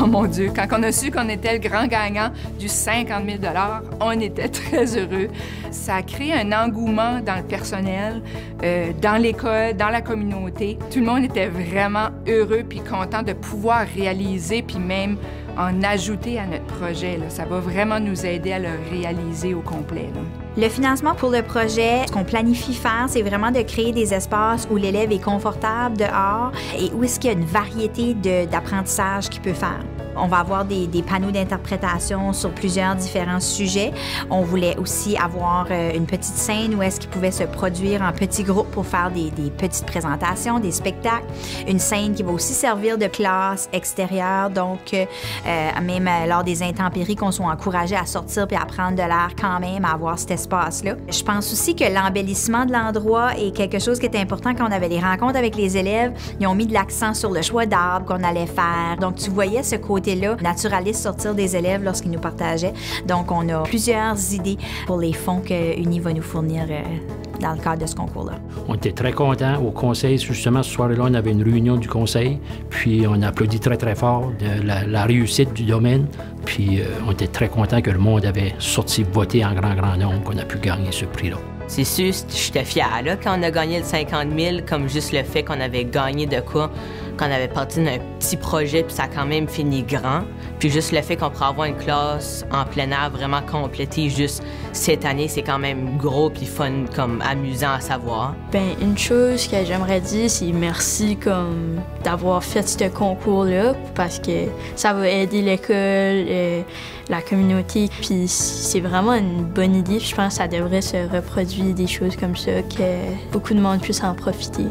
Oh mon Dieu, quand on a su qu'on était le grand gagnant du 50 000 $, on était très heureux. Ça a créé un engouement dans le personnel, dans l'école, dans la communauté. Tout le monde était vraiment heureux puis content de pouvoir réaliser puis même en ajouter à notre projet. Là. Ça va vraiment nous aider à le réaliser au complet. Là. Le financement pour le projet, ce qu'on planifie faire, c'est vraiment de créer des espaces où l'élève est confortable dehors et où est-ce qu'il y a une variété d'apprentissage qu'il peut faire. On va avoir des panneaux d'interprétation sur plusieurs différents sujets. On voulait aussi avoir une petite scène où est-ce qu'ils pouvaient se produire en petits groupes pour faire des petites présentations, des spectacles. Une scène qui va aussi servir de classe extérieure, donc même lors des intempéries, qu'on soit encouragé à sortir puis à prendre de l'air quand même, à avoir cet espace-là. Je pense aussi que l'embellissement de l'endroit est quelque chose qui est important quand on avait des rencontres avec les élèves. Ils ont mis de l'accent sur le choix d'arbres qu'on allait faire. Donc, tu voyais ce côté-là naturaliste sortir des élèves lorsqu'ils nous partageaient. Donc, on a plusieurs idées pour les fonds que Uni va nous fournir dans le cadre de ce concours-là. On était très contents. Au conseil, justement, ce soir-là, on avait une réunion du conseil, puis on a applaudi très, très fort de la réussite du domaine. Puis on était très contents que le monde avait sorti voter en grand nombre, qu'on a pu gagner ce prix-là. C'est sûr, j'étais fière là, quand on a gagné le 50 000, comme juste le fait qu'on avait gagné de quoi, qu'on avait parti d'un petit projet, puis ça a quand même fini grand. Puis juste le fait qu'on pourrait avoir une classe en plein air vraiment complétée juste cette année, c'est quand même gros puis fun, comme amusant à savoir. Ben une chose que j'aimerais dire, c'est merci comme d'avoir fait ce concours-là, parce que ça va aider l'école, la communauté, puis c'est vraiment une bonne idée. Puis je pense que ça devrait se reproduire des choses comme ça, que beaucoup de monde puisse en profiter.